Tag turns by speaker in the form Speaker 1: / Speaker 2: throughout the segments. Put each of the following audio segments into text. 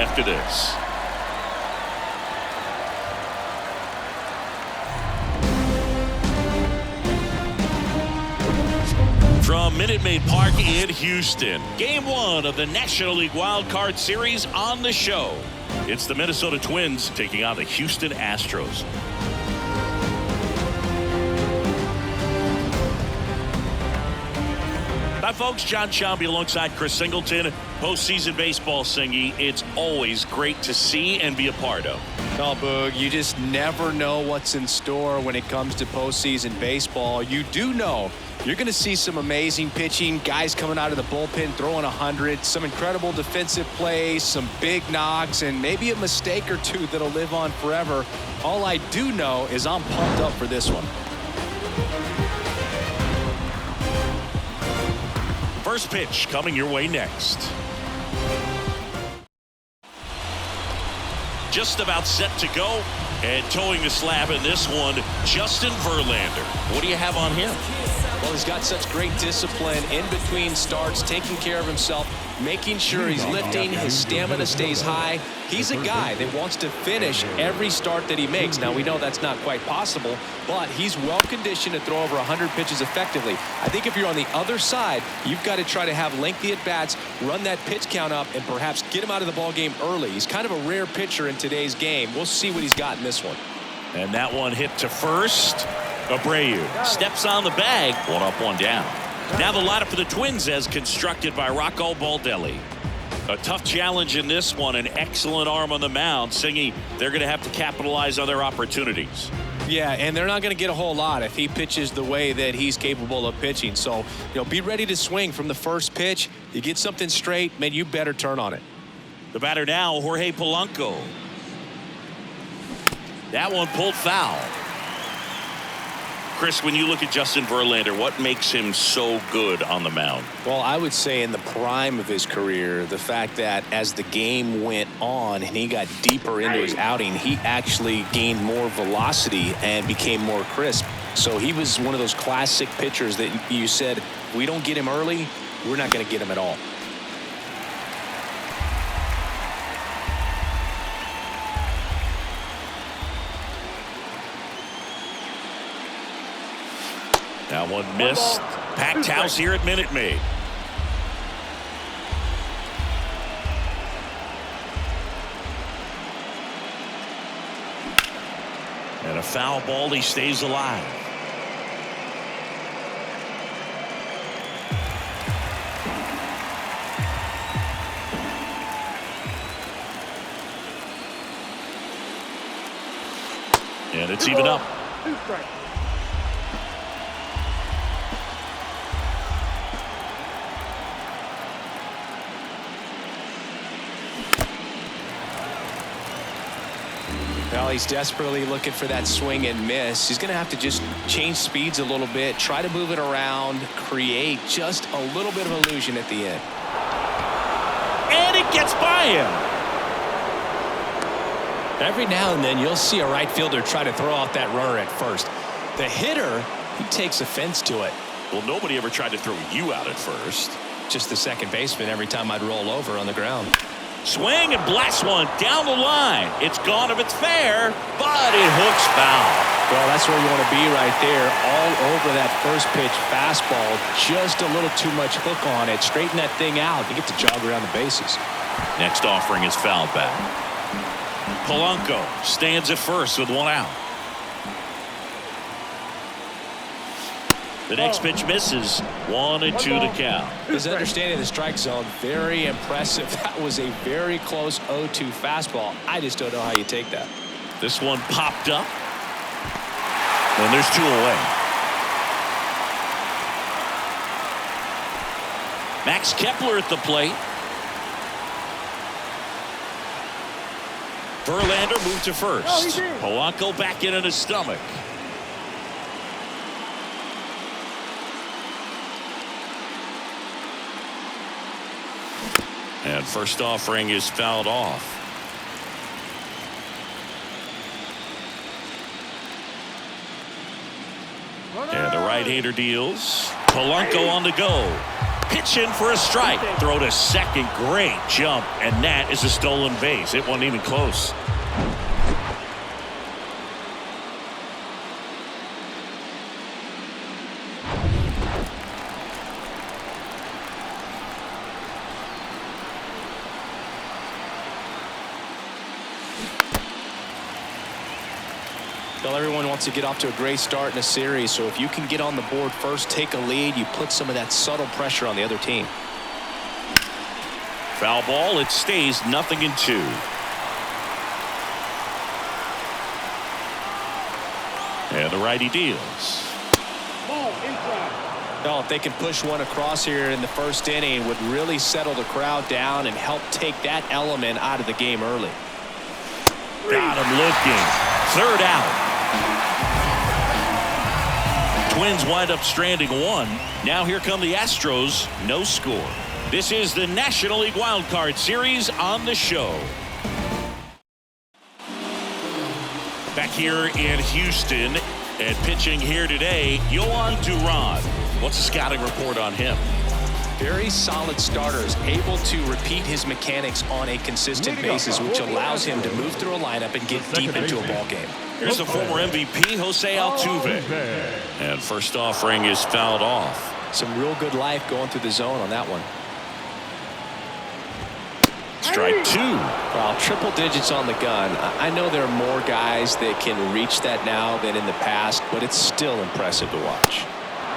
Speaker 1: after this. From Minute Maid Park in Houston, Game 1 of the National League Wild Card Series on the show. It's the Minnesota Twins taking on the Houston Astros. Hi, folks. John Sciambi alongside Chris Singleton. Postseason baseball, Singy. It's always great to see and be a part of.
Speaker 2: Oh, Boog, you just never know what's in store when it comes to postseason baseball. You do know you're going to see some amazing pitching, guys coming out of the bullpen throwing 100, some incredible defensive plays, some big knocks, and maybe a mistake or two that'll live on forever. All I do know is I'm pumped up for this one.
Speaker 1: First pitch coming your way next. Just about set to go, and towing the slab in this one, Justin Verlander. What do you have on him?
Speaker 2: Well, he's got such great discipline in between starts, taking care of himself, making sure he's lifting, his stamina stays high. He's a guy that wants to finish every start that he makes. Now, we know that's not quite possible, but he's well conditioned to throw over 100 pitches effectively. I think if you're on the other side, you've got to try to have lengthy at-bats, run that pitch count up, and perhaps get him out of the ball game early. He's kind of a rare pitcher in today's game. We'll see what he's got in this one.
Speaker 1: And that one hit to first. Abreu steps on the bag. One up, one down. Now the lineup for the Twins as constructed by Rocco Baldelli. A tough challenge in this one. An excellent arm on the mound. Singy, they're going to have to capitalize on their opportunities.
Speaker 2: Yeah, and they're not going to get a whole lot if he pitches the way that he's capable of pitching. So, be ready to swing from the first pitch. You get something straight, man, you better turn on it.
Speaker 1: The batter now, Jorge Polanco. That one pulled foul. Chris, when you look at Justin Verlander, what makes him so good on the mound?
Speaker 2: Well, I would say in the prime of his career, the fact that as the game went on and he got deeper into his outing, he actually gained more velocity and became more crisp. So he was one of those classic pitchers that you said, we don't get him early, we're not going to get him at all.
Speaker 1: That one missed. Packed house here at Minute Maid. And a foul ball. He stays alive. And it's even up.
Speaker 2: Well, he's desperately looking for that swing and miss. He's going to have to just change speeds a little bit, try to move it around, create just a little bit of illusion at the end.
Speaker 1: And it gets by him.
Speaker 2: Every now and then you'll see a right fielder try to throw out that runner at first. The hitter, he takes offense to it.
Speaker 1: Well, nobody ever tried to throw you out at first.
Speaker 2: Just the second baseman every time I'd roll over on the ground.
Speaker 1: Swing and blast one down the line. It's gone if it's fair, but it hooks foul.
Speaker 2: Well, that's where you want to be right there. All over that first pitch fastball. Just a little too much hook on it. Straighten that thing out. You get to jog around the bases.
Speaker 1: Next offering is fouled back. Polanco stands at first with one out. The next pitch misses. 1-2 to count.
Speaker 2: His understanding of the strike zone, very impressive. That was a very close 0-2 fastball. I just don't know how you take that.
Speaker 1: This one popped up. And there's two away. Max Kepler at the plate. Verlander moved to first. Polanco back in his stomach. And first offering is fouled off. And the right-hander deals. Polanco on the go. Pitching for a strike. Throw to second. Great jump. And that is a stolen base. It wasn't even close.
Speaker 2: Well, everyone wants to get off to a great start in a series, so if you can get on the board first, take a lead, you put some of that subtle pressure on the other team.
Speaker 1: Foul ball. It stays 0-2. And the righty deals.
Speaker 2: Well, if they can push one across here in the first inning, would really settle the crowd down and help take that element out of the game early.
Speaker 1: Got him looking. Third out. Twins wind up stranding one. Now here come the Astros. No score. This is the National League Wild Card Series on the show. Back here in Houston and pitching here today, Yohan Duran. What's the scouting report on him?
Speaker 2: Very solid starters, able to repeat his mechanics on a consistent basis, which allows him to move through a lineup and get deep into a ball game.
Speaker 1: Here's the former MVP, Jose Altuve. And first offering is fouled off.
Speaker 2: Some real good life going through the zone on that one.
Speaker 1: Strike two.
Speaker 2: Well, triple digits on the gun. I know there are more guys that can reach that now than in the past, but it's still impressive to watch.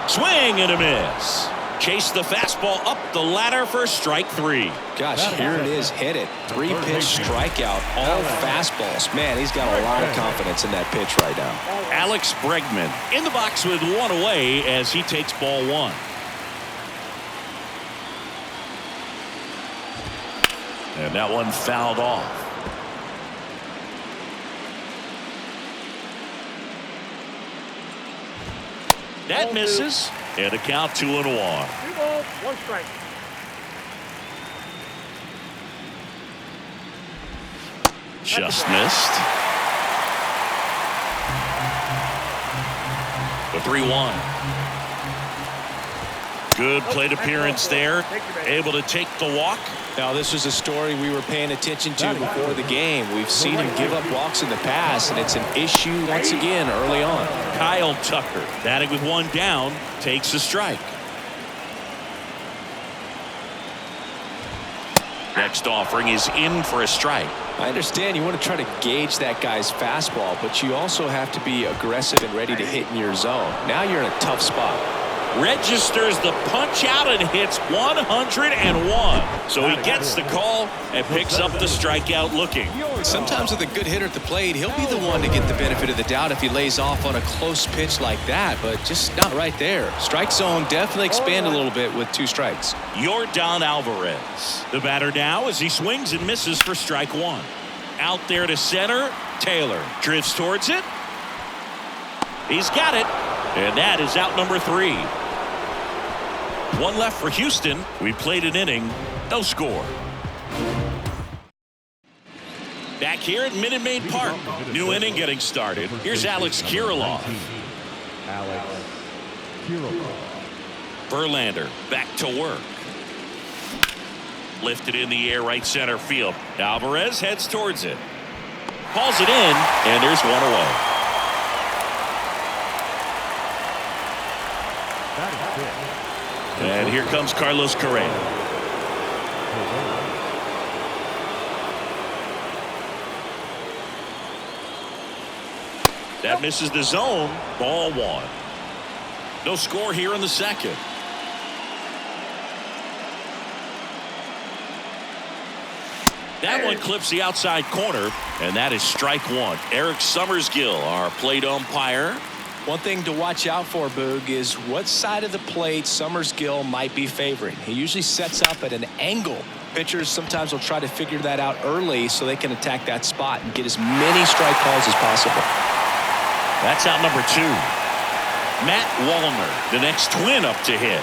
Speaker 1: Swing and a miss. Chase the fastball up the ladder for strike three.
Speaker 2: Gosh, here it is. Hit it. 3-pitch strikeout. All fastballs. Man, he's got a lot of confidence in that pitch right now.
Speaker 1: Alex Bregman in the box with one away as he takes ball one. And that one fouled off. That misses. And a count 2-1.
Speaker 3: 2 balls, 1 strike.
Speaker 1: Just missed. The 3-1. Good plate appearance there. Able to take the walk.
Speaker 2: Now, this was a story we were paying attention to before the game. We've seen him give up walks in the past, and it's an issue once again early on.
Speaker 1: Kyle Tucker, batting with one down, takes a strike. Next offering is in for a strike.
Speaker 2: I understand you want to try to gauge that guy's fastball, but you also have to be aggressive and ready to hit in your zone. Now you're in a tough spot.
Speaker 1: Registers the punch out and hits 101. So he gets the call and picks up the strikeout looking.
Speaker 2: Sometimes with a good hitter at the plate, he'll be the one to get the benefit of the doubt if he lays off on a close pitch like that, but just not right there. Strike zone definitely expanded a little bit with 2 strikes.
Speaker 1: Yordan Alvarez. The batter now as he swings and misses for strike one. Out there to center. Taylor drifts towards it. He's got it. And that is out number 3. One left for Houston. We played an inning. No score. Back here at Minute Maid Park. New inning getting started. Here's Alex Kirilloff. Verlander back to work. Lifted in the air right center field. Alvarez heads towards it. Calls it in, and there's one away. And here comes Carlos Correa. That misses the zone. Ball one. No score here in the second. That one clips the outside corner, and that is strike one. Eric Summersgill, our plate umpire.
Speaker 2: One thing to watch out for, Boog, is what side of the plate Summersgill might be favoring. He usually sets up at an angle. Pitchers sometimes will try to figure that out early so they can attack that spot and get as many strike calls as possible.
Speaker 1: That's out number 2. Matt Wallner, the next Twin up to hit.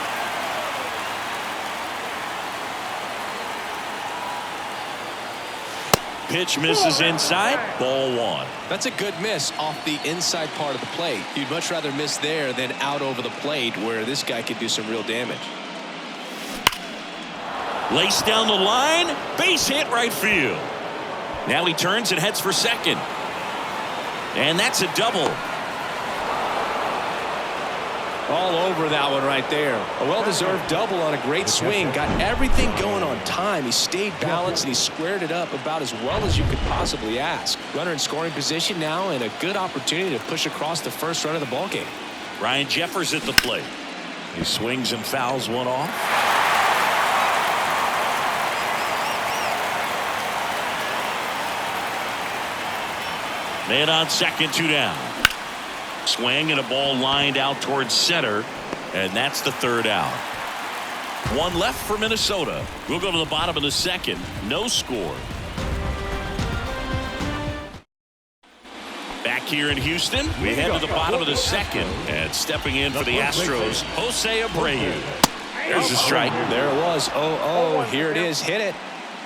Speaker 1: Pitch misses inside. Ball one.
Speaker 2: That's a good miss off the inside part of the plate. You'd much rather miss there than out over the plate where this guy could do some real damage.
Speaker 1: Laced down the line. Base hit right field. Now he turns and heads for second. And that's a double.
Speaker 2: All over that one right there. A well-deserved double on a great swing. Got everything going on time. He stayed balanced and he squared it up about as well as you could possibly ask. Runner in scoring position now and a good opportunity to push across the first run of the ballgame.
Speaker 1: Ryan Jeffers at the plate. He swings and fouls one off. Man on second, 2 down. Swing and a ball lined out towards center, and that's the 3rd out. 1 left for Minnesota. We'll go to the bottom of the 2nd. No score. Back here in Houston, we head to the bottom of the 2nd, and stepping in for the Astros, Jose Abreu. There's a strike.
Speaker 2: There it was. Oh, here it is. Hit it.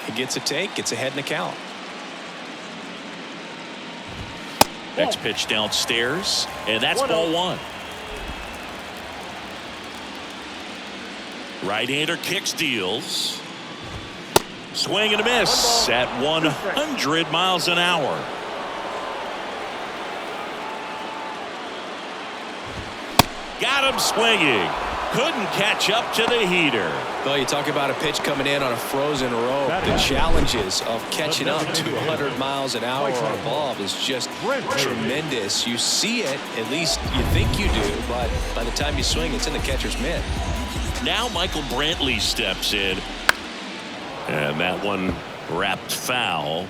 Speaker 2: He gets a take, gets ahead in the count.
Speaker 1: Next pitch downstairs, and that's ball 1. Right-hander kicks, deals. Swing and a miss at 100 miles an hour. Got him swinging. Couldn't catch up to the heater.
Speaker 2: Well, you talk about a pitch coming in on a frozen rope. The challenges of catching up to 100 miles an hour on a ball is just tremendous. You see it, at least you think you do, but by the time you swing, it's in the catcher's mitt.
Speaker 1: Now Michael Brantley steps in. And that one wrapped foul.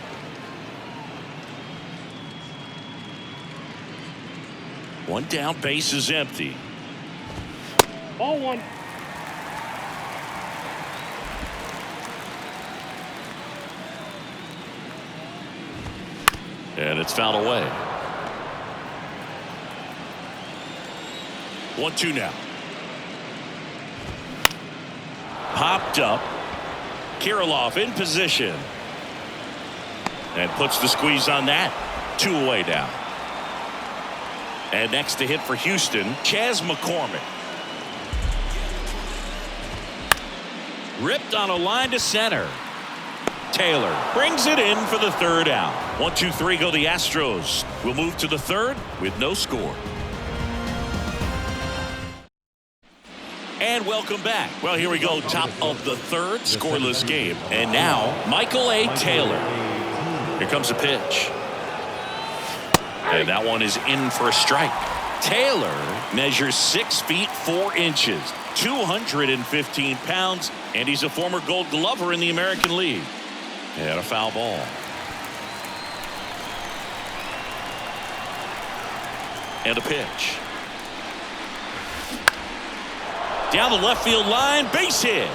Speaker 1: One down, base is empty.
Speaker 3: Ball 1.
Speaker 1: And it's fouled away. 1-2 now. Popped up. Kirilloff in position. And puts the squeeze on that. 2 away now. And next to hit for Houston, Chas McCormick. Ripped on a line to center. Taylor brings it in for the 3rd out. 1-2-3 go the Astros. We'll move to the 3rd with no score. And welcome back. Well, here we go. Top of the 3rd, scoreless game. And now, Michael A. Taylor. Here comes a pitch. And that one is in for a strike. Taylor measures 6 feet 4 inches, 215 pounds, and he's a former Gold Glover in the American League. And a foul ball. And a pitch. Down the left field line, base hit.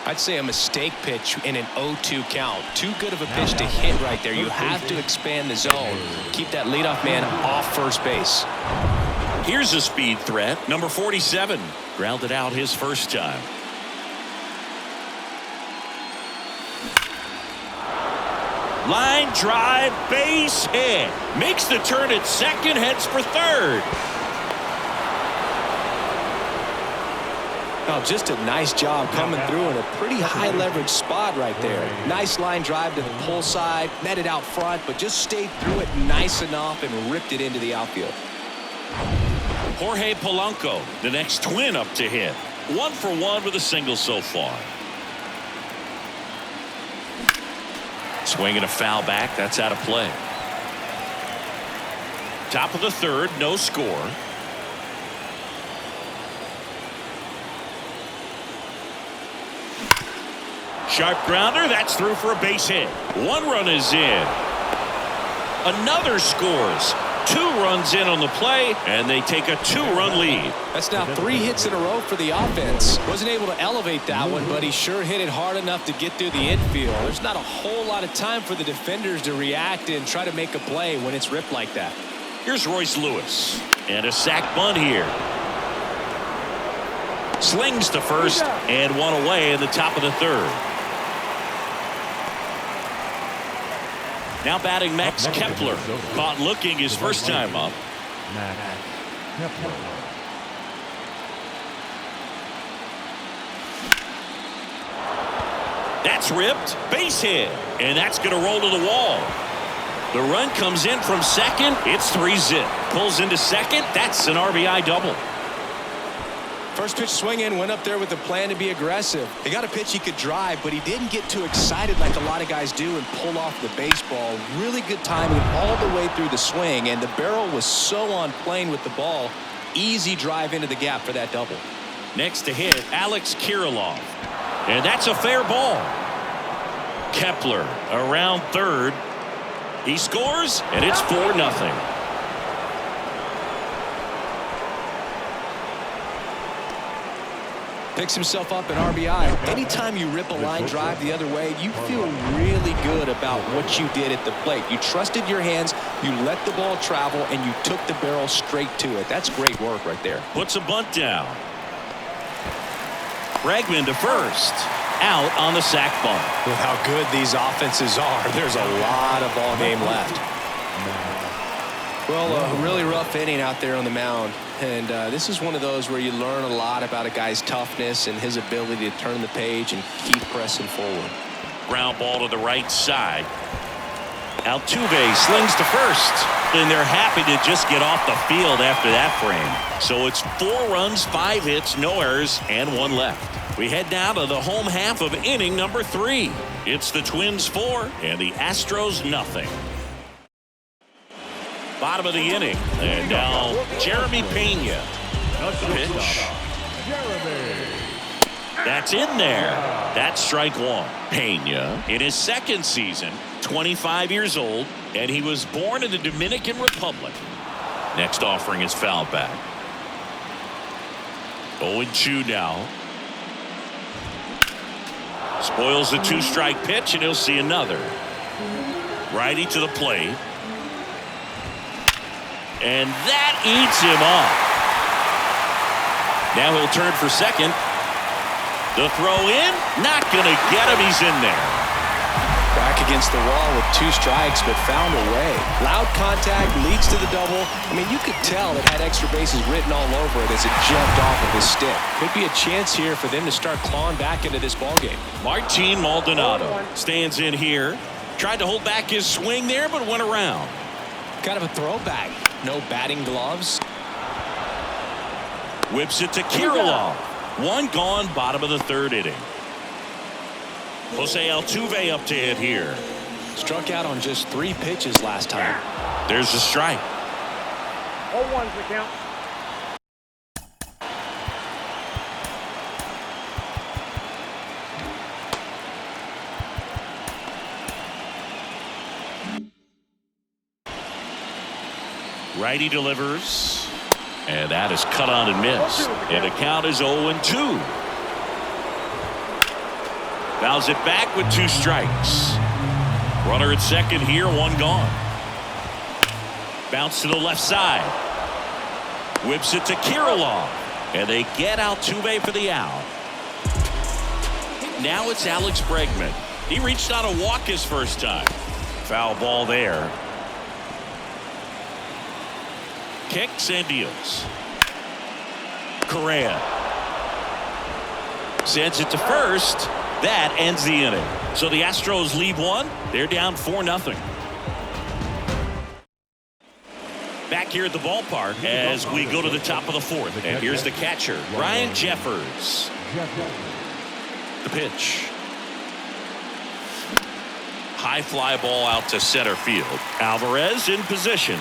Speaker 2: I'd say a mistake pitch in an 0-2 count. Too good of a pitch to hit right there. You have to expand the zone. Keep that leadoff man off first base.
Speaker 1: Here's a speed threat. Number 47. Grounded out his first time. Line drive, base hit. Makes the turn at second, heads for 3rd.
Speaker 2: Oh, just a nice job coming through in a pretty high leverage spot right there. Nice line drive to the pull side, met it out front, but just stayed through it nice enough and ripped it into the outfield.
Speaker 1: Jorge Polanco, the next twin up to hit. 1 for 1 with a single so far. Swing and a foul back. That's out of play. Top of the 3rd, no score. Sharp grounder. That's through for a base hit. 1 run is in. Another scores. 2 runs in on the play, and they take a 2-run lead.
Speaker 2: That's now 3 hits in a row for the offense. Wasn't able to elevate that one, but he sure hit it hard enough to get through the infield. There's not a whole lot of time for the defenders to react and try to make a play when it's ripped like that.
Speaker 1: Here's Royce Lewis. And a sac bunt here. Slings to first, and 1 away in the top of the 3rd. Now batting Max Kepler. Caught looking his first time up. That's ripped. Base hit. And that's going to roll to the wall. The run comes in from second. It's 3-zip. Pulls into second. That's an RBI double.
Speaker 2: First pitch swing in, went up there with a plan to be aggressive. He got a pitch he could drive, but he didn't get too excited like a lot of guys do and pull off the baseball. Really good timing all the way through the swing, and the barrel was so on plane with the ball. Easy drive into the gap for that double.
Speaker 1: Next to hit, Alex Kirilloff. And that's a fair ball. Kepler around third. He scores, and it's 4-0.
Speaker 2: Picks himself up an RBI. Anytime you rip a line drive the other way, you feel really good about what you did at the plate. You trusted your hands, you let the ball travel, and you took the barrel straight to it. That's great work right there.
Speaker 1: Puts a bunt down. Bregman to first. Out on the sac bunt.
Speaker 2: With how good these offenses are, there's a lot of ball game left. Well, a really rough inning out there on the mound. And this is one of those where you learn a lot about a guy's toughness and his ability to turn the page and keep pressing forward.
Speaker 1: Ground ball to the right side. Altuve slings to first. And they're happy to just get off the field after that frame. So it's 4 runs, 5 hits, no errors, and 1 left. We head now to the home half of inning number 3. It's the Twins 4 and the Astros 0. Bottom of the inning. And now Jeremy Pena. Pitch. That's in there. That's strike 1. Pena in his second season, 25 years old, and he was born in the Dominican Republic. Next offering is fouled back. 0-2 now. Spoils the 2-strike pitch, and he'll see another. Righty to the plate. And that eats him up. Now he'll turn for second. The throw in, not going to get him. He's in there.
Speaker 2: Back against the wall with 2 strikes, but found a way. Loud contact leads to the double. I mean, you could tell it had extra bases written all over it as it jumped off of his stick. Could be a chance here for them to start clawing back into this ballgame.
Speaker 1: Martin Maldonado stands in here. Tried to hold back his swing there, but went around.
Speaker 2: Kind of a throwback. No batting gloves.
Speaker 1: Whips it to Kirilloff. 1 gone, bottom of the 3rd inning. Jose Altuve up to hit here.
Speaker 2: Struck out on just 3 pitches last time.
Speaker 1: There's a strike.
Speaker 3: 0-1's the count.
Speaker 1: Righty delivers. And that is cut on and missed. And the count is 0-2. Fouls it back with 2 strikes. Runner at second here, 1 gone. Bounce to the left side. Whips it to Kirilloff. And they get Altuve for the out. Now it's Alex Bregman. He reached on a walk his first time. Foul ball there. Kicks and deals. Correa sends it to first. That ends the inning. So the Astros lead 1. They're down 4-0. Back here at the ballpark as we go to the top of the 4th. And here's the catcher, Ryan Jeffers. The pitch. High fly ball out to center field. Alvarez in position.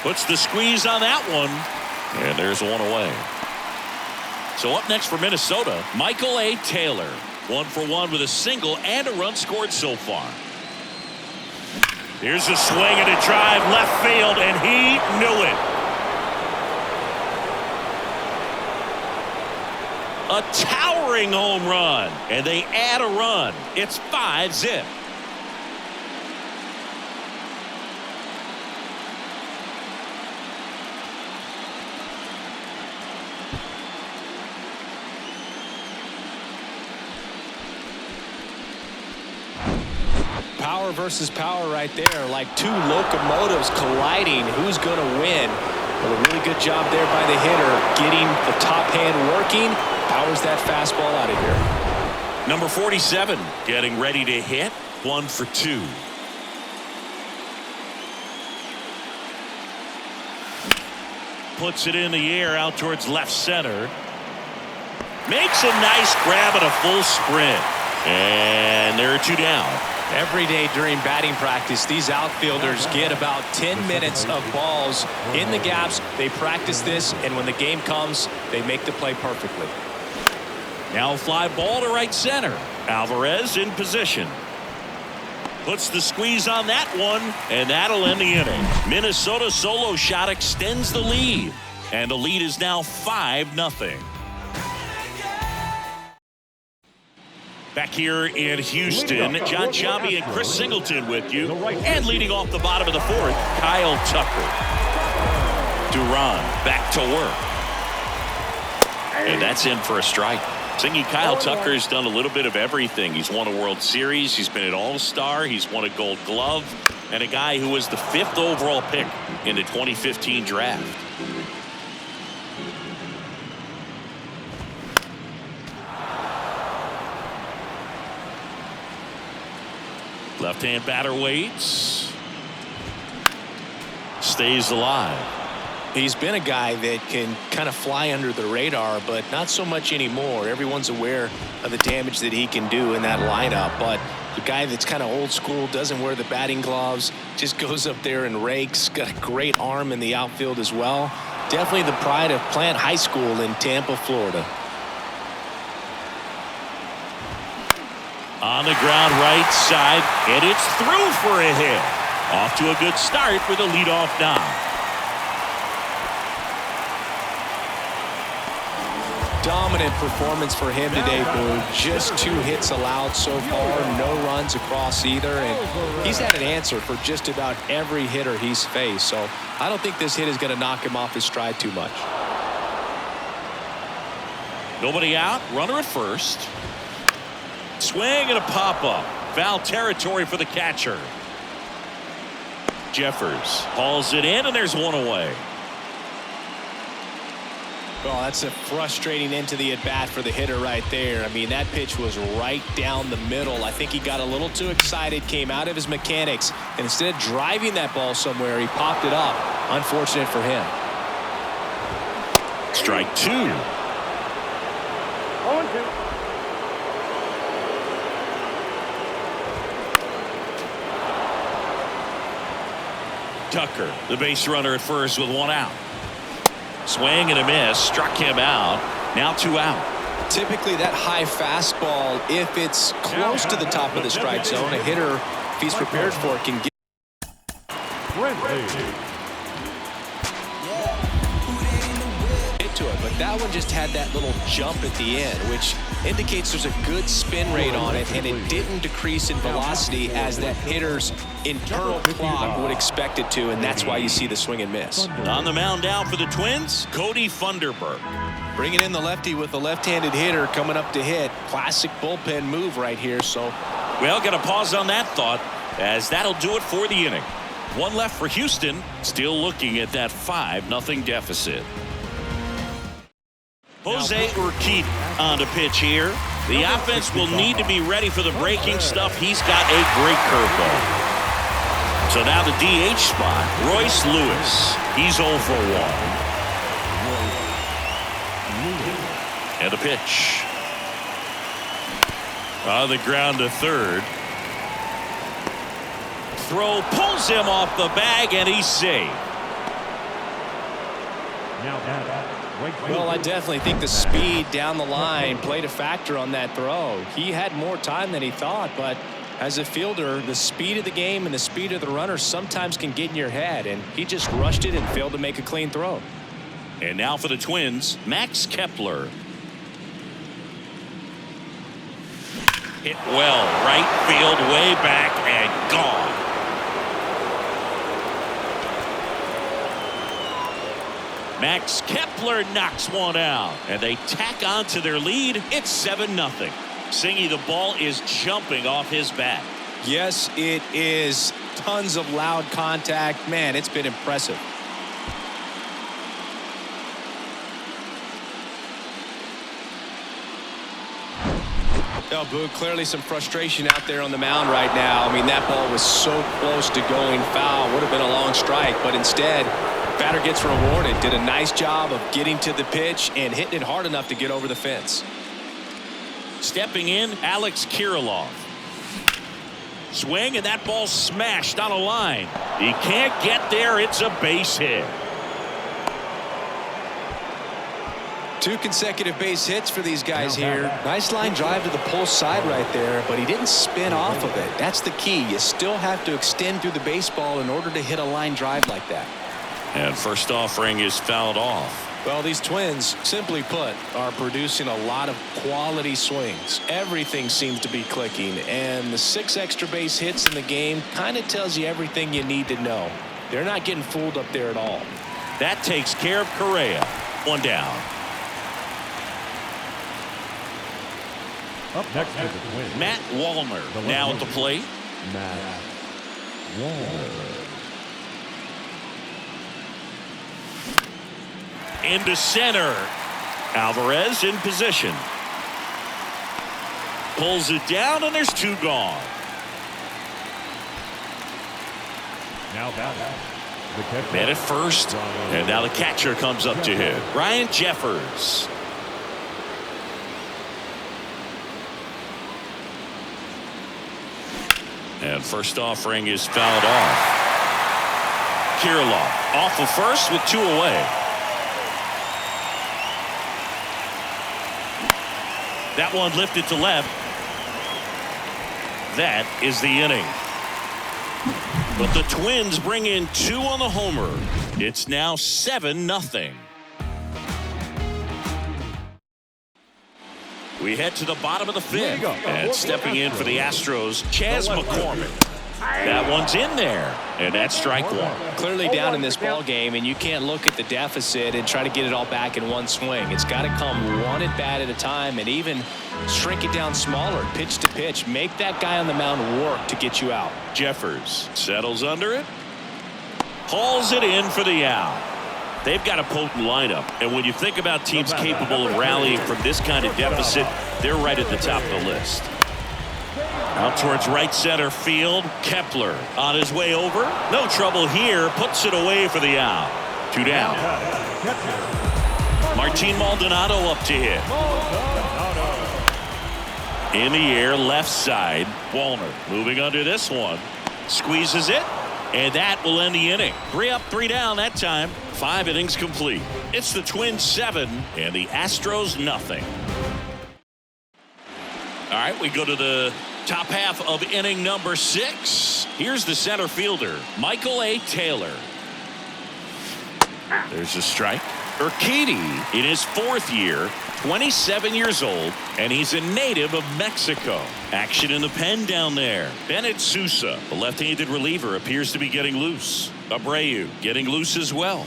Speaker 1: Puts the squeeze on that one. And there's 1 away. So up next for Minnesota, Michael A. Taylor. 1 for 1 with a single and a run scored so far. Here's a swing and a drive left field, and he knew it. A towering home run, and they add a run. It's 5-zip.
Speaker 2: Power versus power right there, like 2 locomotives colliding. Who's going to win? Well, a really good job there by the hitter, getting the top hand working. Powers that fastball out of here.
Speaker 1: Number 47 getting ready to hit. 1 for 2. Puts it in the air out towards left center. Makes a nice grab at a full sprint. And there are 2 down.
Speaker 2: Every day during batting practice, these outfielders get about 10 minutes of balls in the gaps. They practice this, and when the game comes, they make the play perfectly.
Speaker 1: Now a fly ball to right center. Alvarez in position. Puts the squeeze on that one, and that'll end the inning. Minnesota's solo shot extends the lead, and the lead is now 5-0. Back here in Houston, John Sciambi and Chris Singleton with you. And leading off the bottom of the 4th, Kyle Tucker. Duran back to work. And that's in for a strike. Singy, Kyle Tucker's done a little bit of everything. He's won a World Series. He's been an All-Star. He's won a Gold Glove. And a guy who was the 5th overall pick in the 2015 draft. Left-hand batter waits. Stays alive.
Speaker 2: He's been a guy that can kind of fly under the radar, but not so much anymore. Everyone's aware of the damage that he can do in that lineup, but the guy that's kind of old school, doesn't wear the batting gloves, just goes up there and rakes. Got a great arm in the outfield as well. Definitely the pride of Plant High School in Tampa, Florida.
Speaker 1: On the ground right side, and it's through for a hit. Off to a good start for the leadoff knock.
Speaker 2: Dominant performance for him today, Boo. Just 2 hits allowed so far, no runs across either, and he's had an answer for just about every hitter he's faced, so I don't think this hit is going to knock him off his stride too much.
Speaker 1: Nobody out, runner at first. Swing and a pop-up. Foul territory for the catcher. Jeffers hauls it in, and there's 1 away.
Speaker 2: Well, that's a frustrating end to the at-bat for the hitter right there. I mean, that pitch was right down the middle. I think he got a little too excited, came out of his mechanics, and instead of driving that ball somewhere, he popped it up. Unfortunate for him.
Speaker 1: Strike 2.
Speaker 3: 0-2.
Speaker 1: Tucker, the base runner at first with 1 out. Swing and a miss, struck him out. Now 2 out.
Speaker 2: Typically that high fastball, if it's close to the top of the strike zone, a hitter, if he's prepared for it, can get to it. But that one just had that little jump at the end, which indicates there's a good spin rate on it, and it didn't decrease in velocity as that hitter's internal clock would expect it to, and that's why you see the swing and miss.
Speaker 1: On the mound now for the Twins, Cody Funderburk.
Speaker 2: Bringing in the lefty with the left-handed hitter coming up to hit. Classic bullpen move right here. So,
Speaker 1: well, got to pause on that thought, as that'll do it for the inning. 1 left for Houston, still looking at that 5-0 deficit. Jose Urquidy on the pitch here. The offense will need to be ready for the breaking stuff. He's got a great curveball. So now the DH spot, Royce Lewis. He's 0 for 1. And the pitch. On the ground to third. Throw pulls him off the bag, and he's safe.
Speaker 2: Well, I definitely think the speed down the line played a factor on that throw. He had more time than he thought, but as a fielder, the speed of the game and the speed of the runner sometimes can get in your head, and he just rushed it and failed to make a clean throw.
Speaker 1: And now for the Twins, Max Kepler. Hit well, right field, way back, and gone. Max Kepler knocks one out, and they tack on to their lead. It's 7-0. Singy, the ball is jumping off his bat.
Speaker 2: Yes, it is. Tons of loud contact. Man, it's been impressive. Oh, Boog, clearly some frustration out there on the mound right now. I mean, that ball was so close to going foul. Would have been a long strike, but instead, batter gets rewarded. Did a nice job of getting to the pitch and hitting it hard enough to get over the fence.
Speaker 1: Stepping in, Alex Kirilloff. Swing, and that ball smashed on a line. He can't get there. It's a base hit.
Speaker 2: 2 consecutive base hits for these guys here. Nice line drive to the pull side right there, but he didn't spin off of it. That's the key. You still have to extend through the baseball in order to hit a line drive like that.
Speaker 1: And first offering is fouled off.
Speaker 2: Well, these Twins, simply put, are producing a lot of quality swings. Everything seems to be clicking, and the 6 extra base hits in the game kind of tells you everything you need to know. They're not getting fooled up there at all.
Speaker 1: That takes care of Correa. 1 down.
Speaker 4: Up next is the Twins.
Speaker 1: Matt Wallner now at the plate.
Speaker 4: Matt Wallner.
Speaker 1: Into center. Alvarez in position. Pulls it down, and there's 2 gone.
Speaker 4: Now batting. The catcher.
Speaker 1: Man at first, and now the catcher comes up to hit. Ryan Jeffers. And first offering is fouled off. Kirilloff off of first with 2 away. That one lifted to left. That is the inning. But the Twins bring in 2 on the homer. It's now 7-0. We head to the bottom of the 5th. And stepping in for the Astros, Chas McCormick. That one's in there, and that's strike 1.
Speaker 2: Clearly down in this ball game, and you can't look at the deficit and try to get it all back in one swing. It's got to come 1 at bat at a time, and even shrink it down smaller, pitch to pitch. Make that guy on the mound work to get you out.
Speaker 1: Jeffers settles under it, hauls it in for the out. They've got a potent lineup, and when you think about teams capable of rallying from this kind of deficit, they're right at the top of the list. Out towards right center field. Kepler on his way over. No trouble here. Puts it away for the out. 2 down. Martin Maldonado up to hit. In the air, left side. Wallner moving under this one. Squeezes it. And that will end the inning. 3 up, 3 down that time. 5 innings complete. It's the Twins 7 and the Astros nothing. All right, we go to the top half of inning number 6. Here's the center fielder, Michael A. Taylor. There's a strike. Urquidy in his 4th year, 27 years old, and he's a native of Mexico. Action in the pen down there. Bennett Sousa, the left-handed reliever, appears to be getting loose. Abreu getting loose as well.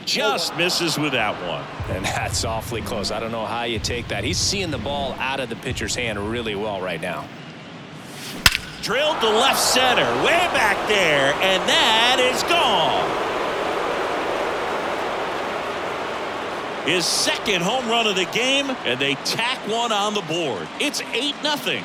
Speaker 1: Just misses with that one.
Speaker 2: And that's awfully close. I don't know how you take that. He's seeing the ball out of the pitcher's hand really well right now.
Speaker 1: Drilled to left center, way back there, and that is gone. His 2nd home run of the game, and they tack one on the board. It's 8-0.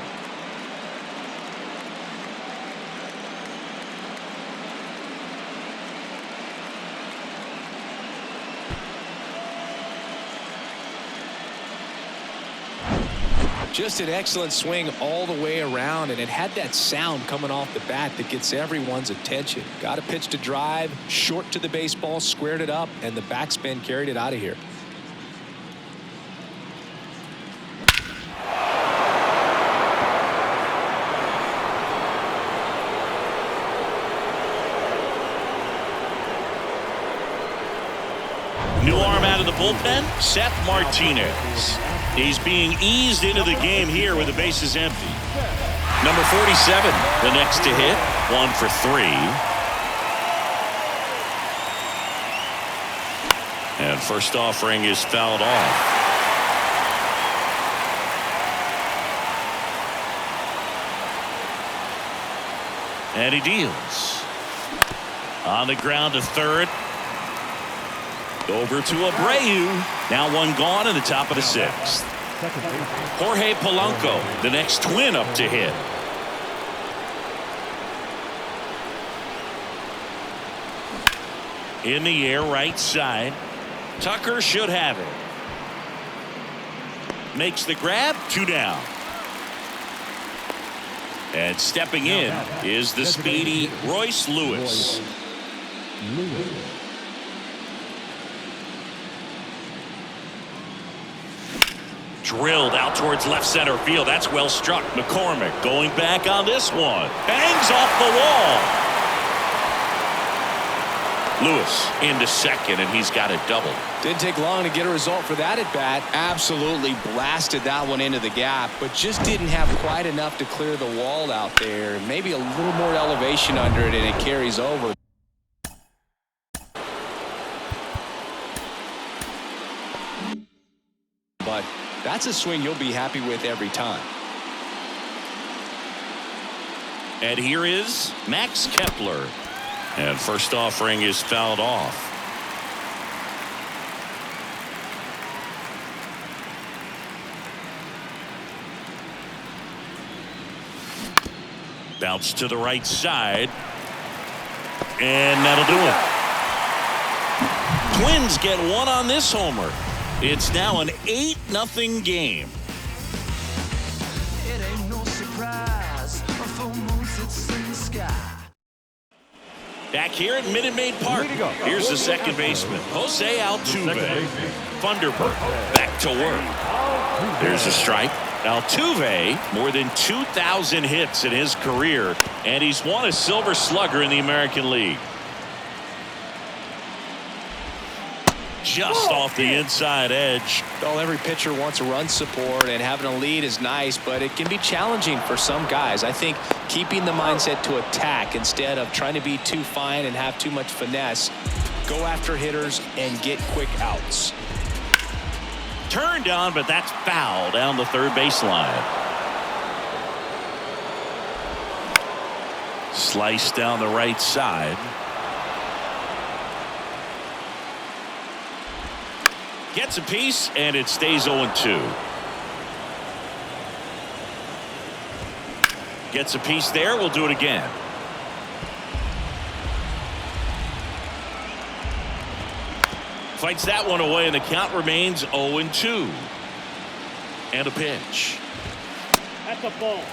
Speaker 2: Just an excellent swing all the way around, and it had that sound coming off the bat that gets everyone's attention. Got a pitch to drive, short to the baseball, squared it up, and the backspin carried it out of here.
Speaker 1: New arm out of the bullpen, Seth Martinez. He's being eased into the game here with the bases empty. Number 47, the next to hit, 1 for 3. And first offering is fouled off. And he deals. On the ground to third. Over to Abreu. Now one gone in the top of the sixth. Jorge Polanco, the next Twin up to hit. In the air, right side. Tucker should have it. Makes the grab, 2 down. And stepping in is the speedy Royce Lewis. Drilled out towards left center field. That's well struck. McCormick going back on this one. Bangs off the wall. Lewis into second, and he's got a double.
Speaker 2: Didn't take long to get a result for that at bat. Absolutely blasted that one into the gap, but just didn't have quite enough to clear the wall out there. Maybe a little more elevation under it, and it carries over. But that's a swing you'll be happy with every time.
Speaker 1: And here is Max Kepler. And first offering is fouled off. Bounce to the right side. And that'll do it. Twins get one on this homer. It's now an 8-0 game.
Speaker 5: It ain't no surprise. A full moon sits in the sky.
Speaker 1: Back here at Minute Maid Park, here's the second baseman, Jose Altuve. Thunderbird back to work. There's a strike. Altuve, more than 2,000 hits in his career, and he's won a Silver Slugger in the American League. Just off the inside edge.
Speaker 2: Well, every pitcher wants run support, and having a lead is nice, but it can be challenging for some guys. I think keeping the mindset to attack instead of trying to be too fine and have too much finesse. Go after hitters and get quick outs.
Speaker 1: Turned on, but that's foul down the third baseline. Sliced down the right side. Gets a piece, and it stays 0-2. Gets a piece there. We'll do it again. Fights that one away, and the count remains 0-2. And a pitch.
Speaker 3: That's a ball.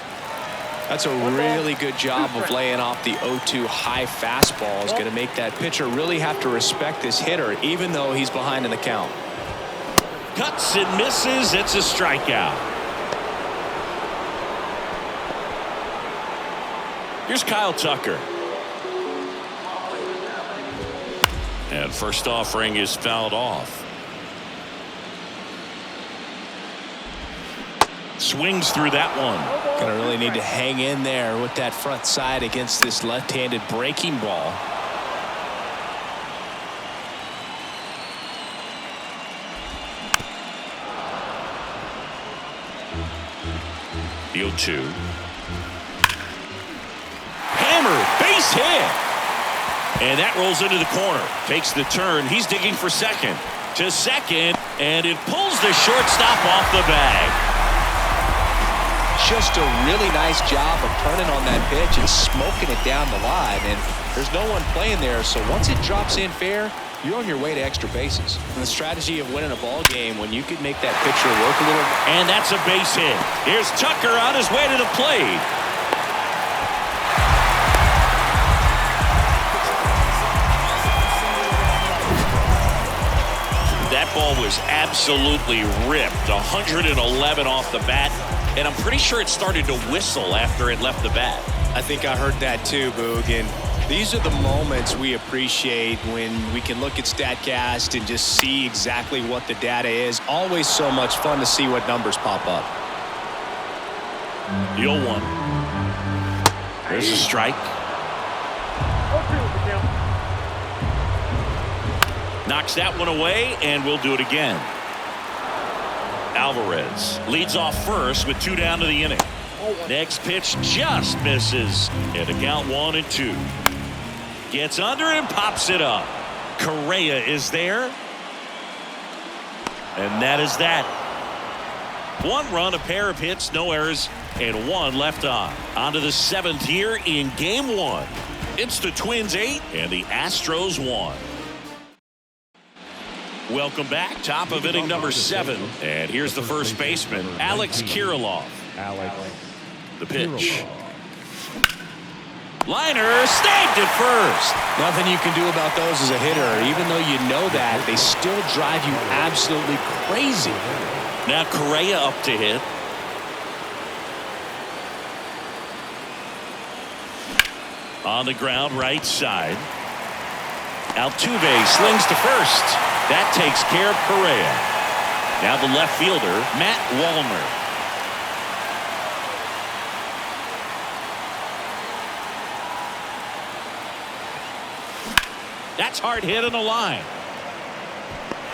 Speaker 2: That's a really good job of laying off the 0-2 high fastball. Is going to make that pitcher really have to respect this hitter, even though he's behind in the count.
Speaker 1: Cuts and misses. It's a strikeout. Here's Kyle Tucker. And first offering is fouled off. Swings through that one.
Speaker 2: Gonna really need to hang in there with that front side against this left-handed breaking ball.
Speaker 1: The 0-2. Hammered, base hit. And that rolls into the corner. Takes the turn. He's digging for second. To second, and it pulls the shortstop off the bag.
Speaker 2: Just a really nice job of turning on that pitch and smoking it down the line. And there's no one playing there, so once it drops in fair, you're on your way to extra bases. And the strategy of winning a ball game when you could make that pitcher work a little.
Speaker 1: And that's a base hit. Here's Tucker on his way to the plate. That ball was absolutely ripped. 111 off the bat. And I'm pretty sure it started to whistle after it left the bat.
Speaker 2: I think I heard that too, Boog. And these are the moments we appreciate when we can look at StatCast and just see exactly what the data is. Always so much fun to see what numbers pop up.
Speaker 1: The 0-1. There's a strike. Knocks that one away, and we'll do it again. Alvarez leads off first with 2 down to the inning. Next pitch just misses. And a count 1-2. Gets under and pops it up. Correa is there. And that is that. 1 run, a pair of hits, no errors, and 1 left on. On to the 7th here in Game 1. It's the Twins 8 and the Astros 1. Welcome back. Top of inning number 7. And here's the first baseman, Alex Kirilloff. The pitch. Liner snagged at first.
Speaker 2: Nothing you can do about those as a hitter. Even though you know that, they still drive you absolutely crazy.
Speaker 1: Now Correa up to hit. On the ground, right side. Altuve slings to first. That takes care of Correa. Now the left fielder, Matt Wallner. That's hard hit on the line.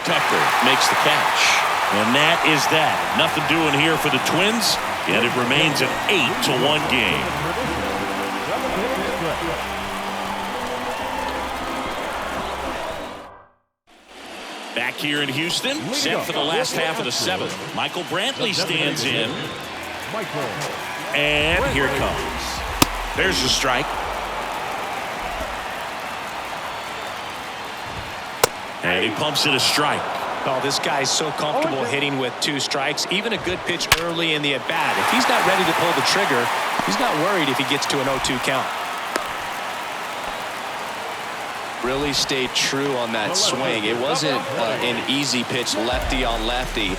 Speaker 1: Tucker makes the catch. And that is that. Nothing doing here for the Twins. And it remains an 8-1 game. Back here in Houston, set for the last half of the 7th. Michael Brantley stands in. And here it comes. There's the strike. And he pumps it a strike.
Speaker 2: Oh, this guy's so comfortable hitting with 2 strikes. Even a good pitch early in the at-bat. If he's not ready to pull the trigger, he's not worried if he gets to an 0-2 count. Really stayed true on that swing. It wasn't an easy pitch, lefty on lefty.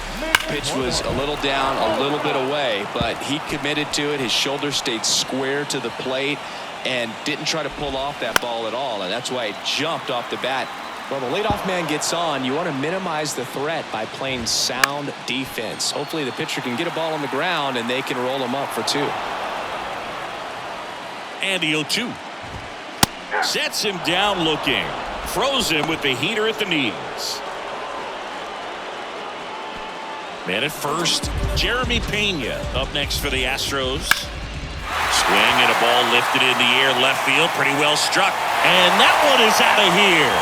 Speaker 2: Pitch was a little down, a little bit away, but he committed to it. His shoulder stayed square to the plate and didn't try to pull off that ball at all. And that's why it jumped off the bat. Well, the leadoff man gets on. You want to minimize the threat by playing sound defense. Hopefully the pitcher can get a ball on the ground and they can roll him up for 2.
Speaker 1: And the 0-2. Sets him down looking. Froze him with the heater at the knees. Man at first, Jeremy Pena up next for the Astros. Swing and a ball lifted in the air, left field, pretty well struck. And that one is out of here.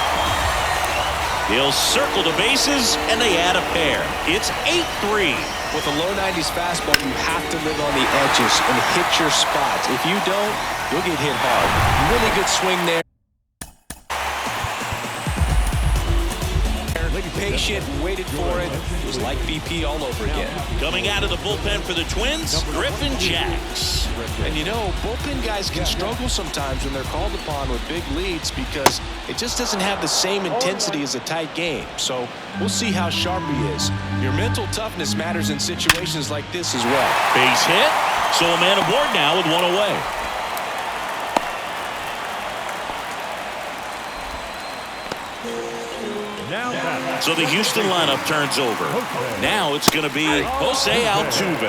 Speaker 1: They'll circle the bases, and they add a pair. It's 8-3.
Speaker 2: With a low 90s fastball, you have to live on the edges and hit your spots. If you don't, you'll get hit hard. Really good swing there. Patient, waited for it. It was like BP all over again.
Speaker 1: Coming out of the bullpen for the Twins, Griffin Jax.
Speaker 2: And you know, bullpen guys can struggle sometimes when they're called upon with big leads because it just doesn't have the same intensity as a tight game. So we'll see how sharp he is. Your mental toughness matters in situations like this as well.
Speaker 1: Base hit. So a man aboard now with 1 away. So the Houston lineup turns over. Now it's going to be Jose Altuve.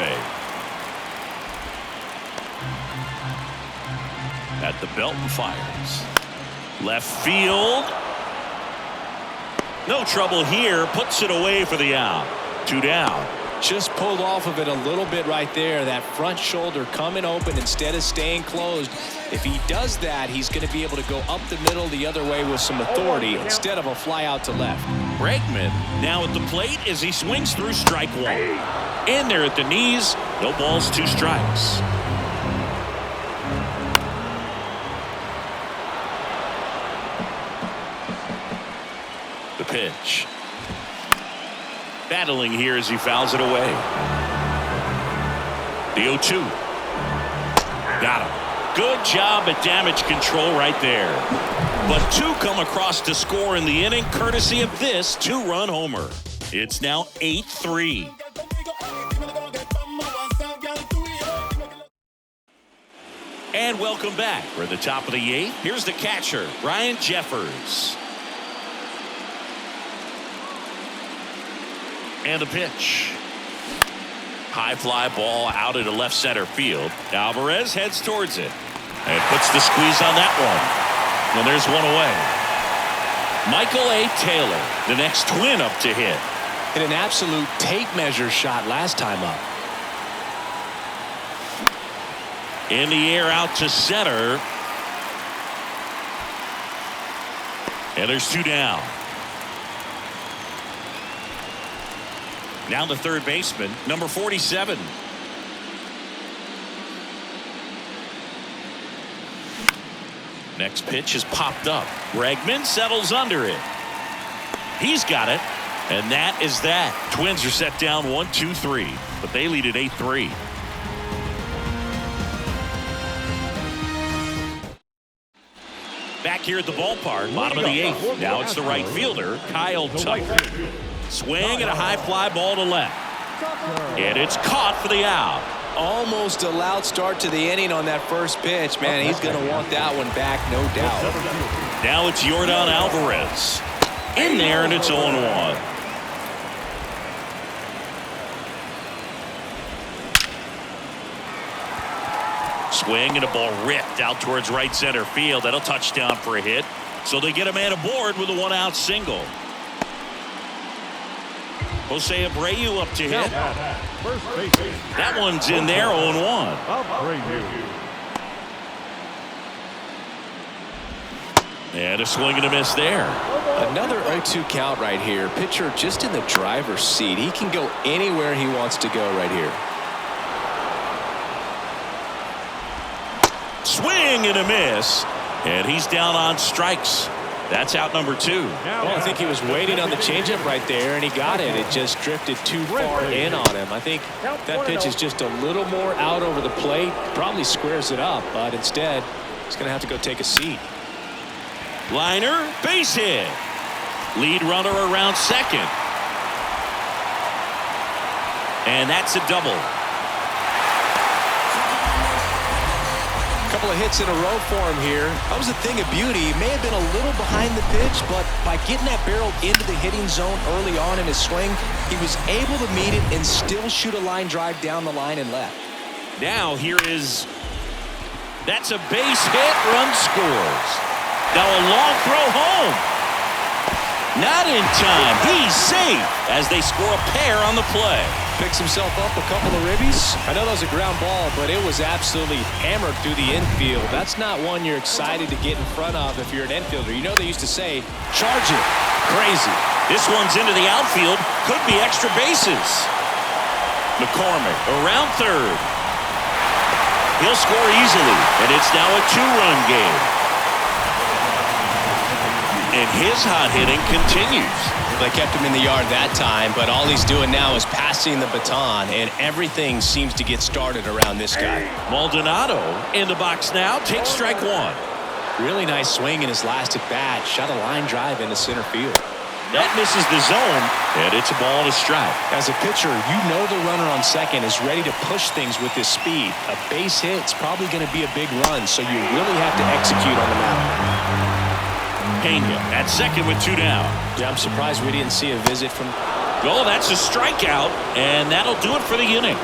Speaker 1: At the belt and fires. Left field. No trouble here. Puts it away for the out. 2 down.
Speaker 2: Just pulled off of it a little bit right there. That front shoulder coming open instead of staying closed. If he does that, he's going to be able to go up the middle the other way with some authority instead of a fly out to left.
Speaker 1: Bregman now at the plate as he swings through strike 1. In there at the knees. No balls, 2 strikes. The pitch. Battling here as he fouls it away. The 0-2. Got him. Good job at damage control right there. But 2 come across to score in the inning courtesy of this 2-run homer. It's now 8-3. And welcome back. We're at the top of the 8th. Here's the catcher, Ryan Jeffers. And the pitch. High fly ball out into left center field. Alvarez heads towards it and puts the squeeze on that one. And there's 1 away. Michael A. Taylor, the next Twin up to hit.
Speaker 2: Hit an absolute tape measure shot last time up.
Speaker 1: In the air out to center. And there's 2 down. Now the third baseman, number 47. Next pitch is popped up. Bregman settles under it. He's got it. And that is that. Twins are set down 1-2-3, but they lead at 8-3. Back here at the ballpark, bottom of the 8th. Now it's the right fielder, Kyle Tucker. Swing and a high fly ball to left. And it's caught for the out.
Speaker 2: Almost a loud start to the inning on that first pitch. Man, he's going to want that one back, no doubt.
Speaker 1: Now it's Yordan Alvarez. In there, and it's 0-1. Swing and a ball ripped out towards right center field. That'll touchdown for a hit. So they get a man aboard with a 1-out single. Jose Abreu up to hit. That one's in there, 0-1. And a swing and a miss there.
Speaker 2: Another 0-2 count right here. Pitcher just in the driver's seat. He can go anywhere he wants to go right here.
Speaker 1: Swing and a miss. And he's down on strikes. That's out number 2.
Speaker 2: Well, I think he was waiting on the changeup right there, and he got it. It just drifted too far in on him. I think that pitch is just a little more out over the plate. Probably squares it up, but instead, he's going to have to go take a seat.
Speaker 1: Liner, base hit. Lead runner around second. And that's a double.
Speaker 2: Couple of hits in a row for him here. That was a thing of beauty. He may have been a little behind the pitch, but by getting that barrel into the hitting zone early on in his swing, he was able to meet it and still shoot a line drive down the line and left.
Speaker 1: Now here is, that's a base hit, run scores. Now a long throw home. Not in time. He's safe as they score a pair on the play.
Speaker 2: Picks himself up a couple of ribbies. I know that was a ground ball, but it was absolutely hammered through the infield. That's not one you're excited to get in front of if you're an infielder. You know they used to say, charge it. Crazy.
Speaker 1: This one's into the outfield. Could be extra bases. McCormick around third. He'll score easily, and it's now a 2-run game. And his hot hitting continues.
Speaker 2: They kept him in the yard that time, but all he's doing now is passing the baton, and everything seems to get started around this guy.
Speaker 1: Maldonado in the box now. Takes strike 1.
Speaker 2: Really nice swing in his last at-bat. Shot a line drive into center field.
Speaker 1: That misses the zone, and it's a ball and a strike.
Speaker 2: As a pitcher, you know the runner on second is ready to push things with his speed. A base hit's probably going to be a big run, so you really have to execute on the mound.
Speaker 1: Pena at second with 2 down.
Speaker 2: Yeah, I'm surprised we didn't see a visit from...
Speaker 1: Oh, that's a strikeout, and that'll do it for the inning.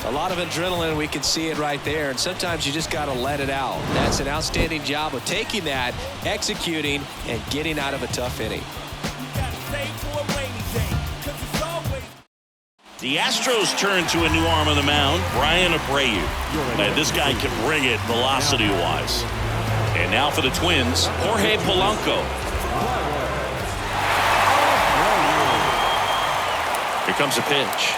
Speaker 2: A lot of adrenaline, we can see it right there, and sometimes you just got to let it out. That's an outstanding job of taking that, executing, and getting out of a tough inning.
Speaker 1: The Astros turn to a new arm on the mound, Brian Abreu. And this guy can bring it velocity-wise. And now for the Twins, Jorge Polanco. Here comes a pitch.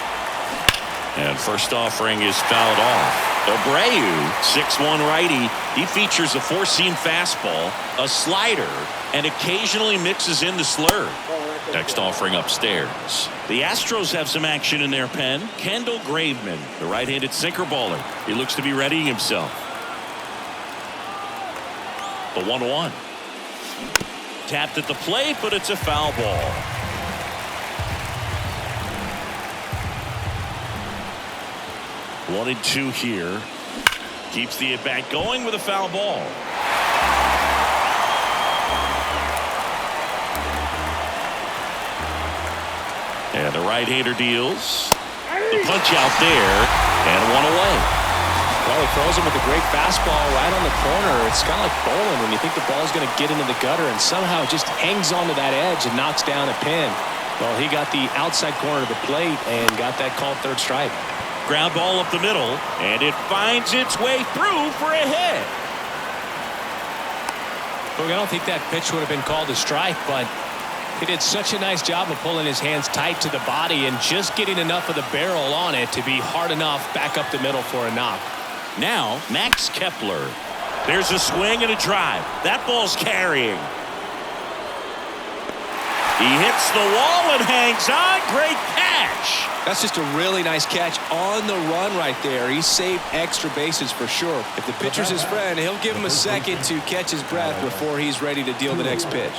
Speaker 1: And first offering is fouled off. Abreu, 6'1" righty. He features a 4-seam fastball, a slider, and occasionally mixes in the slurve. Next offering upstairs. The Astros have some action in their pen. Kendall Graveman, the right-handed sinker baller. He looks to be readying himself. The 1-1. Tapped at the plate, but it's a foul ball. One and 2 here. Keeps the at-bat going with a foul ball. And the right-hander deals. The punch out there, and 1 away.
Speaker 2: Well, he throws him with a great fastball right on the corner. It's kind of like bowling when you think the ball's going to get into the gutter, and somehow it just hangs onto that edge and knocks down a pin. Well, he got the outside corner of the plate and got that called third strike.
Speaker 1: Ground ball up the middle, and it finds its way through for a hit.
Speaker 2: Look, I don't think that pitch would have been called a strike, but he did such a nice job of pulling his hands tight to the body and just getting enough of the barrel on it to be hard enough back up the middle for a knock.
Speaker 1: Now, Max Kepler. There's a swing and a drive. That ball's carrying. He hits the wall and hangs on. Great catch.
Speaker 2: That's just a really nice catch on the run right there. He saved extra bases for sure. If the pitcher's his friend, he'll give him a second to catch his breath before he's ready to deal the next pitch.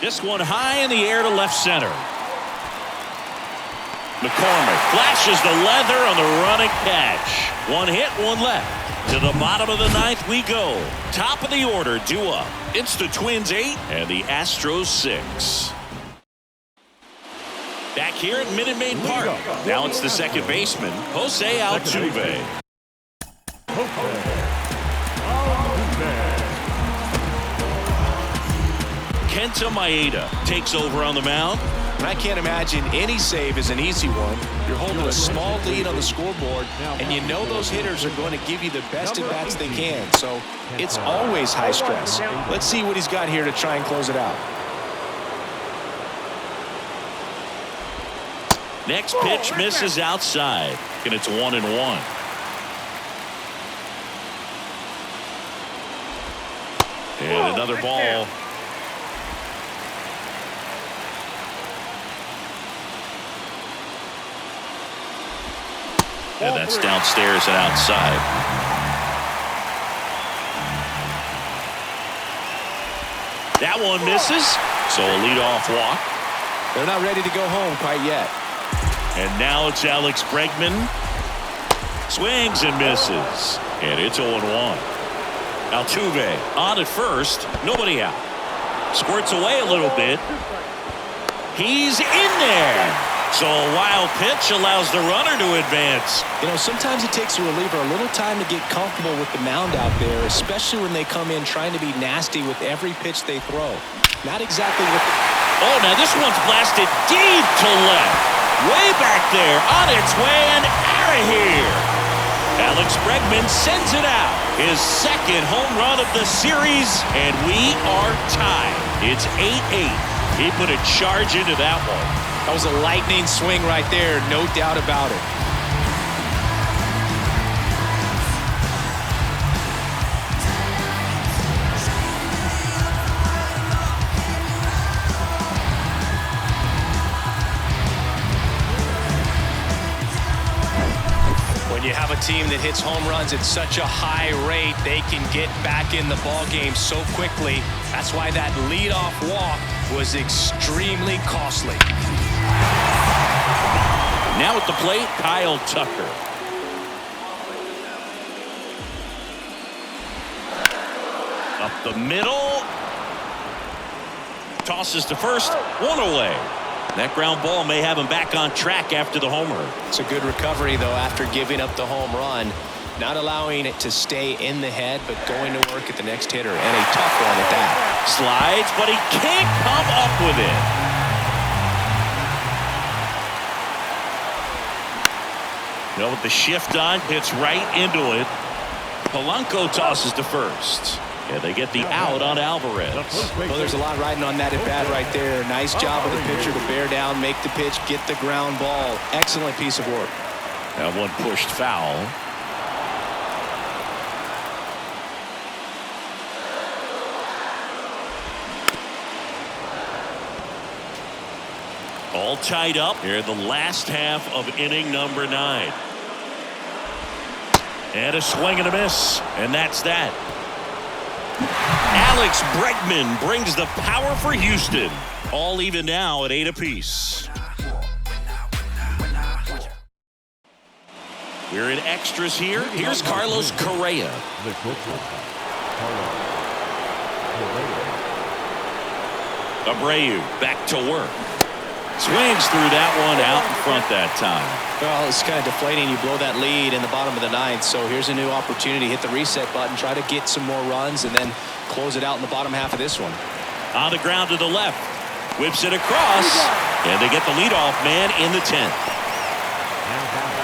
Speaker 1: This one high in the air to left center. McCormick flashes the leather on the running catch. One hit, one left. To the bottom of the ninth we go. Top of the order, due up. It's the Twins 8 and the Astros 6. Back here at Minute Maid Park. Now it's the second baseman, Jose Altuve. Kenta Maeda takes over on the mound.
Speaker 2: I can't imagine any save is an easy one. You're holding a small lead on the scoreboard, and you know those hitters are going to give you the best at bats they can. So it's always high stress. Let's see what he's got here to try and close it out.
Speaker 1: Next pitch misses outside, and it's 1-1. And another ball. And that's downstairs and outside. That one misses, so a leadoff walk.
Speaker 2: They're not ready to go home quite yet.
Speaker 1: And now it's Alex Bregman. Swings and misses, and it's 0-1. Altuve on at first, nobody out. Squirts away a little bit. He's in there. So a wild pitch allows the runner to advance.
Speaker 2: You know, sometimes it takes a reliever a little time to get comfortable with the mound out there, especially when they come in trying to be nasty with every pitch they throw. Not exactly what.
Speaker 1: Oh, now this one's blasted deep to left. Way back there, on its way and out of here. Alex Bregman sends it out. His second home run of the series, and we are tied. It's 8-8. He put a charge into that one.
Speaker 2: That was a lightning swing right there, no doubt about it. When you have a team that hits home runs at such a high rate, they can get back in the ball game so quickly. That's why that leadoff walk was extremely costly.
Speaker 1: Now at the plate, Kyle Tucker. Up the middle. Tosses to first, one away. That ground ball may have him back on track after the homer.
Speaker 2: It's a good recovery, though, after giving up the home run. Not allowing it to stay in the head, but going to work at the next hitter. And a tough one at that.
Speaker 1: Slides, but he can't come up with it. Well, with the shift on, hits right into it. Polanco tosses to first. Yeah, they get the out on Alvarez.
Speaker 2: Well, there's a lot riding on that at bat right there. Nice job of the pitcher to bear down, make the pitch, get the ground ball. Excellent piece of work.
Speaker 1: That one pushed foul. All tied up here in the last half of inning number 9. And a swing and a miss, and that's that. Alex Bregman brings the power for Houston. All even now at 8 apiece. We're in extras here. Here's Carlos Correa. Abreu back to work. Swings through that one out in front that time.
Speaker 2: Well, it's kind of deflating. You blow that lead in the bottom of the 9th. So here's a new opportunity. Hit the reset button. Try to get some more runs and then close it out in the bottom half of this one.
Speaker 1: On the ground to the left. Whips it across. And they get the leadoff man in the 10th.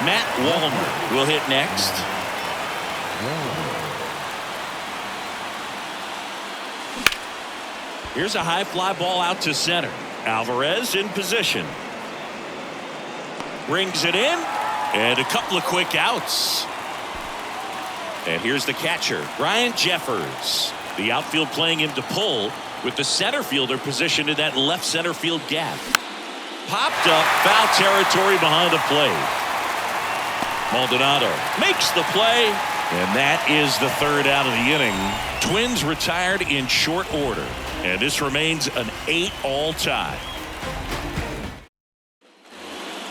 Speaker 1: Matt Wallner will hit next. Here's a high fly ball out to center. Alvarez in position. Brings it in. And a couple of quick outs. And here's the catcher, Ryan Jeffers. The outfield playing him to pull with the center fielder positioned in that left center field gap. Popped up, foul territory behind the plate. Maldonado makes the play, and that is the third out of the inning. Twins retired in short order, and this remains an 8-all tie.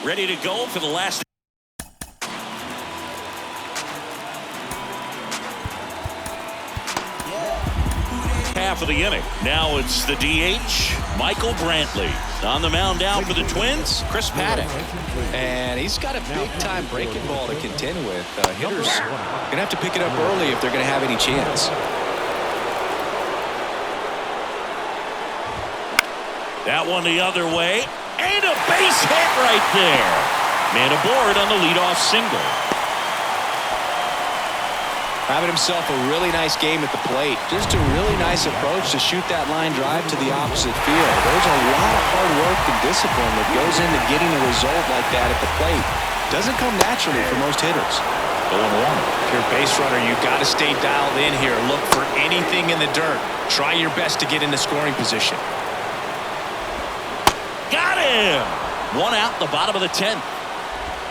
Speaker 1: Ready to go for the last half of the inning. Now it's the DH, Michael Brantley. On the mound now for the Twins, Chris Paddock.
Speaker 2: And he's got a big-time breaking ball to contend with. Hitters going to have to pick it up early if they're going to have any chance.
Speaker 1: That one the other way. And a base hit right there. Man aboard on the leadoff single.
Speaker 2: Having himself a really nice game at the plate. Just a really nice approach to shoot that line drive to the opposite field. There's a lot of hard work and discipline that goes into getting a result like that at the plate. Doesn't come naturally for most hitters.
Speaker 1: 0-1.
Speaker 2: If you're a base runner, you've got to stay dialed in here. Look for anything in the dirt. Try your best to get into scoring position.
Speaker 1: Got him! One out, the bottom of the 10th.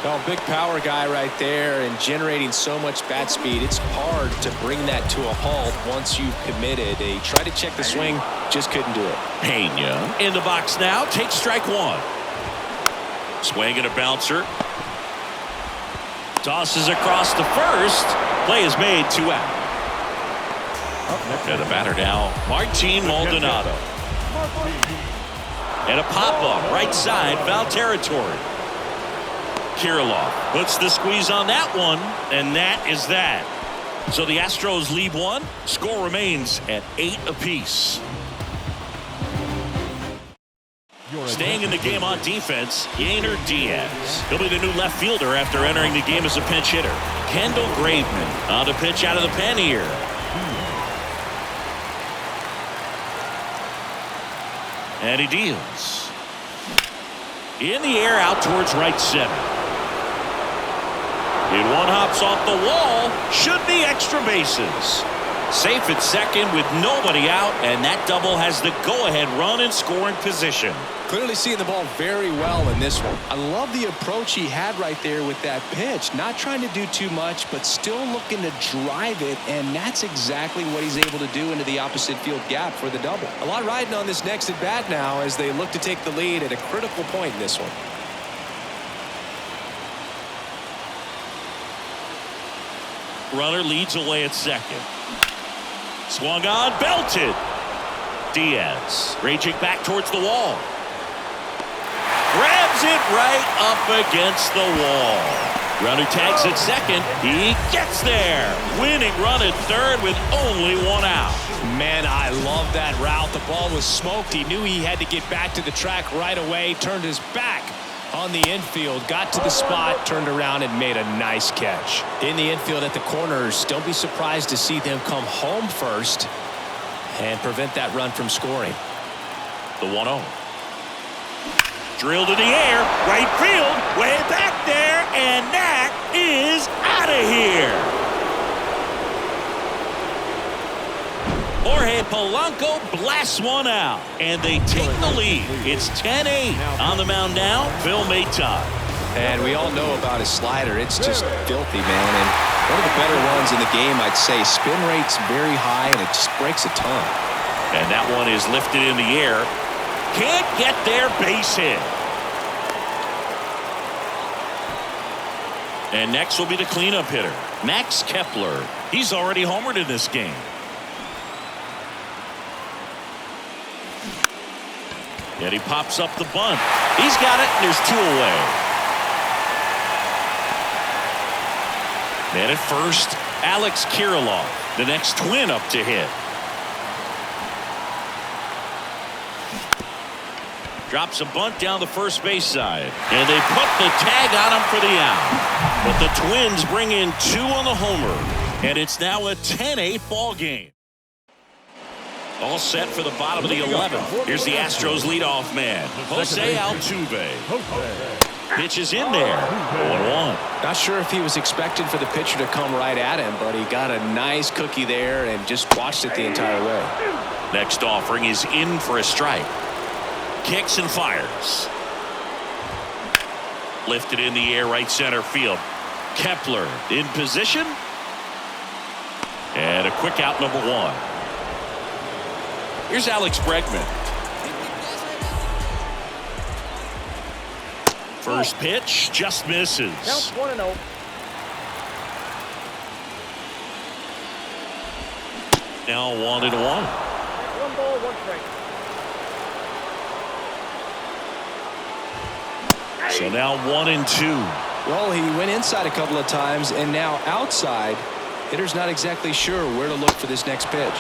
Speaker 2: Oh, big power guy right there and generating so much bat speed. It's hard to bring that to a halt once you've committed. They tried to check the swing, just couldn't do it.
Speaker 1: Pena in the box now, takes strike one. Swing and a bouncer. Tosses across the first. Play is made, 2 out. And the batter now, Martin Maldonado. And a pop-up, right side, foul territory. Kirilloff puts the squeeze on that one, and that is that. So the Astros lead one. Score remains at 8 apiece. Staying in the game on defense, Yainer Diaz. He'll be the new left fielder after entering the game as a pinch hitter. Kendall Graveman on the pitch out of the pen here. And he deals. In the air out towards right center. And one hops off the wall. Should be extra bases. Safe at second with nobody out, and that double has the go-ahead run in scoring position.
Speaker 2: Clearly seeing the ball very well in this one. I love the approach he had right there with that pitch. Not trying to do too much, but still looking to drive it, and that's exactly what he's able to do into the opposite field gap for the double. A lot riding on this next at-bat now as they look to take the lead at a critical point in this one.
Speaker 1: Runner leads away at second. Swung on, belted. Diaz raging back towards the wall. Grabs it right up against the wall. Runner tags at second. He gets there. Winning run at third with only 1 out.
Speaker 2: Man, I love that route. The ball was smoked. He knew he had to get back to the track right away. Turned his back on the infield, got to the spot, turned around and made a nice catch. In the infield at the corners, don't be surprised to see them come home first and prevent that run from scoring.
Speaker 1: The 1-0. Drilled in the air, right field, way back there, and that is out of here. Jorge Polanco blasts one out, and they take the lead. It's 10-8. On the mound now, Phil Maton.
Speaker 2: And we all know about his slider. It's just filthy, man. And one of the better ones in the game, I'd say. Spin rate's very high, and it just breaks a ton.
Speaker 1: And that one is lifted in the air. Can't get there, base hit. And next will be the cleanup hitter, Max Kepler. He's already homered in this game. And he pops up the bunt. He's got it, and there's 2 away. Man at first, Alex Kirilloff, the next Twin up to hit. Drops a bunt down the first base side. And they put the tag on him for the out. But the Twins bring in 2 on the homer. And it's now a 10-8 ball game. All set for the bottom of the 11th. Here's the Astros leadoff man, Jose Altuve. Pitch is in there. 1-1.
Speaker 2: Not sure if he was expecting for the pitcher to come right at him, but he got a nice cookie there and just watched it the entire way.
Speaker 1: Next offering is in for a strike. Kicks and fires. Lifted in the air, right center field. Kepler in position. And a quick out, number 1. Here's Alex Bregman. First pitch just misses.
Speaker 3: Count 1-0.
Speaker 1: Now 1-1.
Speaker 3: 1 ball, 1 strike.
Speaker 1: So now 1-2.
Speaker 2: Well, he went inside a couple of times, and now outside. Hitter's not exactly sure where to look for this next pitch.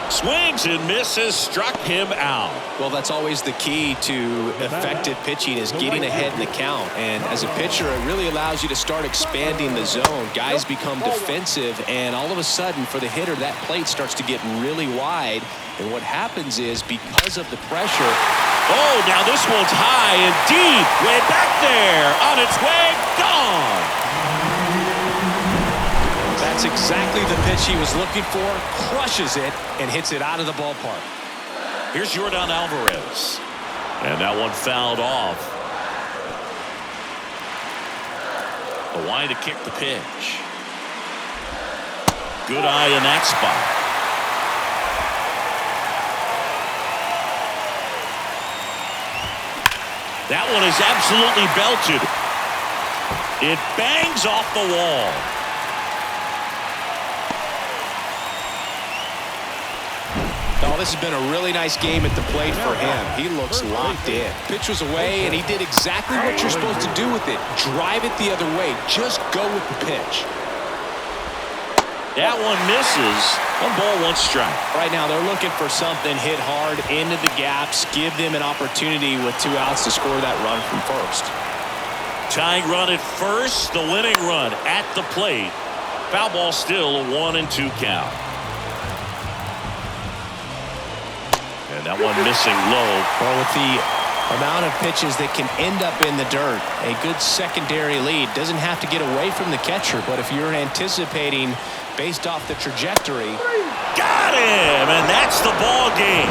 Speaker 1: Swings and misses, struck him out.
Speaker 2: Well, that's always the key to effective pitching, is getting ahead in the count. And as a pitcher, it really allows you to start expanding the zone. Guys become defensive, and all of a sudden, for the hitter, that plate starts to get really wide. And what happens is, because of the pressure...
Speaker 1: Oh, now this one's high and deep. Way back there. On its way. Gone.
Speaker 2: That's exactly the pitch he was looking for. Crushes it and hits it out of the ballpark.
Speaker 1: Here's Yordan Alvarez. And that one fouled off. The line to kick the pitch. Good eye in that spot. That one is absolutely belted. It bangs off the wall.
Speaker 2: Oh, this has been a really nice game at the plate for him. He looks locked in. Pitch was away, and he did exactly what you're supposed to do with it. Drive it the other way. Just go with the pitch.
Speaker 1: That one misses. 1 ball, 1 strike.
Speaker 2: Right now, they're looking for something hit hard into the gaps. Give them an opportunity with 2 outs to score that run from first.
Speaker 1: Tying run at first. The winning run at the plate. Foul ball still, a 1-2 count. And that one missing low.
Speaker 2: Well, with the amount of pitches that can end up in the dirt, a good secondary lead doesn't have to get away from the catcher, but if you're anticipating based off the trajectory.
Speaker 1: Got him, and that's the ball game.